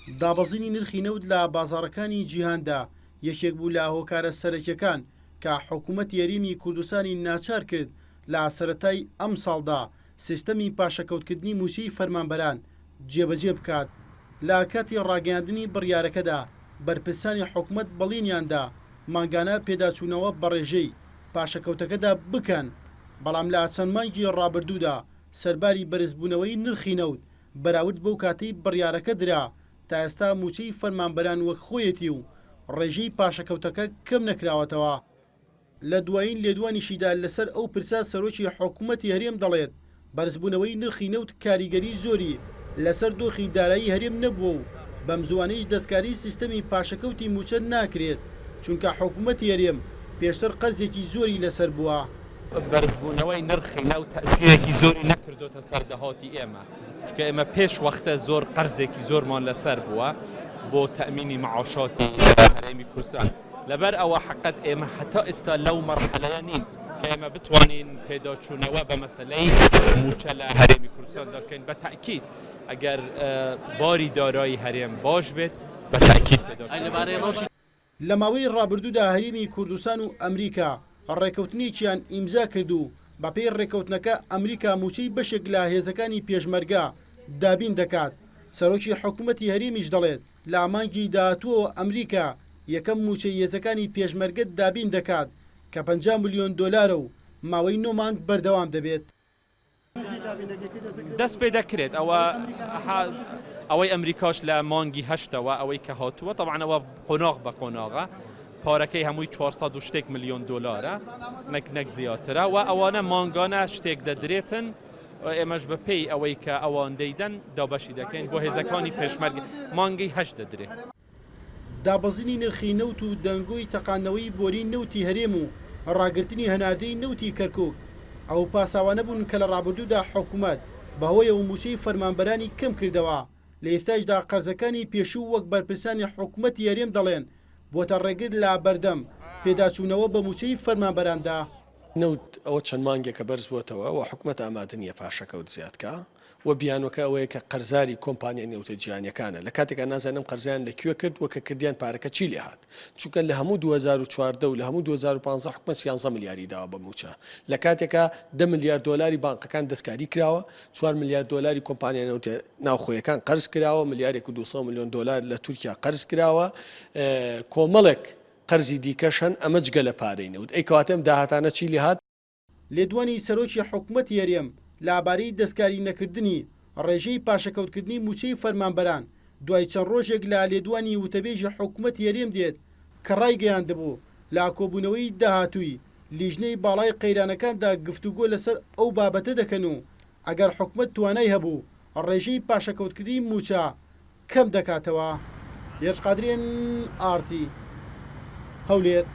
دابەزینی نرخی نەوت لە بازاڕەکانی جیهاندا یەکێک بوو لە هۆکارە سەرەکیەکان کە حکوومەت یاریمی کوردستانی ناچار کرد لە سەرەتای ئەم ساڵدا سیستەمی پاشەکەوتکردنی موچەی فەرمانبەران جێبەجێ بکات. لە کاتی ڕاگەیاندنی بڕیارەکەدا بەرپرسانی حکوومەت بەڵینیاندا ماگانە پێداچوونەوە بەڕێژەی پاشەکەوتەکەدا بکەن، بەڵام لە چەند مانگی ڕابردوودا سەرباری بەرزبوونەوەی نرخی نەوت بەراورد بەو کاتەی بڕیارەکە درا تا ئێستا موچەی فەرمانبەران وەک خۆیەتی و ڕێژەی پاشەکەوتەکە کەم نەکراوەتەوە. لە دوایین لێدوانیشیدا لەسەر ئەو پرسا سەرۆکی حکوومەتی هەرێم دەڵێت بەرزبوونەوەی نرخی نەوت کاریگەری زۆری لەسەر دۆخی دارایی هەرێم نەبووە و بەم زوانەیەش دەستکاری سیستەمی پاشەکەوتی موچە ناکرێت چونکە حکوومەتی هەرێم پێشتر قەرزێکی زۆری لەسەر بووە. بەرزبوونەوەی نرخی نەوت تەسیرێکی زۆری نەکردوتە سەر دەهاتی ئێمە، چونکە ئێمە پێش وەختە زۆر قەرزێکی زۆرمان لەسەر بووە بۆ تەمینی معاشاتی هەرێمی کوردستان. لەبەر ئەوە حقت ئێمە حتا ئێستا لەو مەرحەلەیە نین کە ئێمە بتوانین پێداچوونەوە بە مەسەلەی موچە لە هەرێمی کوردستان دەکەین. بە تاکید ئەگەر باری دارایی هەرێم باش بێت بە تاکید پێداچوونەوە. لە ماوەی ڕابردوودا هەرێمی کوردستان و ئەمریکا ڕێکەوتنێکیان ئیمزا کرد و بە پێی ڕێکەوتنەکە ئەمریکا موچەی بەشێک لە هێزەکانی پێشمەرگا دابین دەکات. سەرۆکی حکوومەتی هەرێمیش دەڵێت لە مانگی داهاتووەوە ئەمریکا یەکەم موچەی هێزەکانی پێشمەرگە دابین دەکات کە 50 ملیۆن دۆلارە و ماوەی 9 مانگ بەردەوام دەبێت. دەست پێ دەکرێت ئەوەی ئەمریکاش لە مانگی هەشتەوە ئەوەی کە هاتووە تەبعاً قۆناغ بە قۆناغە پارەکەی هەمووی 400 شتێک ملیۆن دۆلارە نەک زیاترە و ئەوانە مانگانە شتێک دەدرێتن ئێمەش بە پێی ئەوەی کە ئەوان دەیدەن دابەشی دەکەین بۆ هێزەکانی پێشمەرگ مانگی هەشت دەدرێت. دابەزینی نرخی نەوت و دەنگۆی تەقاندنەوەی بۆری نەوتی هەرێم و ڕاگررتنی هەناردەی نەوتی کەرکک ئەو پاساوانە بوون کە لە ڕابردوودا حکوومەت بەهۆیەوە موچەی فەرمانبەرانی کەم کردەوە. لە ئێستاشدا قەرزەکانی پێشوو وەک بەرپرسانی حکوومەتی هەرێم دەڵێن بۆتە ڕێگر لە بەردەم پێداچوونەوە بە موچەی فەرمانبەراندا. نەوت ئەوە چەند مانگێکە بەرز بووەتەوە و حکوومەت ئامادە نیە پاشەکەوت زیادکە و بیانوەکە ئەوەیە کە قەرزاری کۆمپانیای نێوتە جیهانیەکانە لە کاتێکە نازانم قەرزیان لەکوێ کرد وەکە کردیان پارەکە چی لێ هات، چونکە لە هەموو 2014 و لە هەموو 2015 حکومەت 13 ملیاری داوە بە موچە، لە کاتێکە 10 ملیار دۆلاری بانقەکان دەستکاری کراوە، 4 ملیار دۆلاری کۆمپانیای نێوتە ناوخۆیەکان قەرز کراوە، ملیارێک و 200 ملیۆن دۆلار لە تورکیا قەرز کراوە، کۆمەڵێک قەرزی دیکەشن ئەمە جگە لە پارەی نەوت. ئەی کەواتەم داهاتانە چی لێ هات؟ لێدوانی سەرۆکی حکوومەتی هەرێم لەبارەی دەستکاری نەکردنی ڕێژەی پاشەکەوتکردنی موچەی فەرمانبەران دوای چەند ڕۆژێک لە لێدوانی وتەبێژی حکوومەتی هەرێم دێت کە ڕایگەیاندبوو لە کۆبوونەوەی داهاتووی لیژنەی باڵای قەیرانەکاندا گفتوگۆ لەسەر ئەو بابەتە دەکەن و ئەگەر حکوومەت توانای هەبوو ڕێژەی پاشەکەوتکردنی موچە کەم دەکاتەوە. هێرشقادرێن ئارتی هەولێر.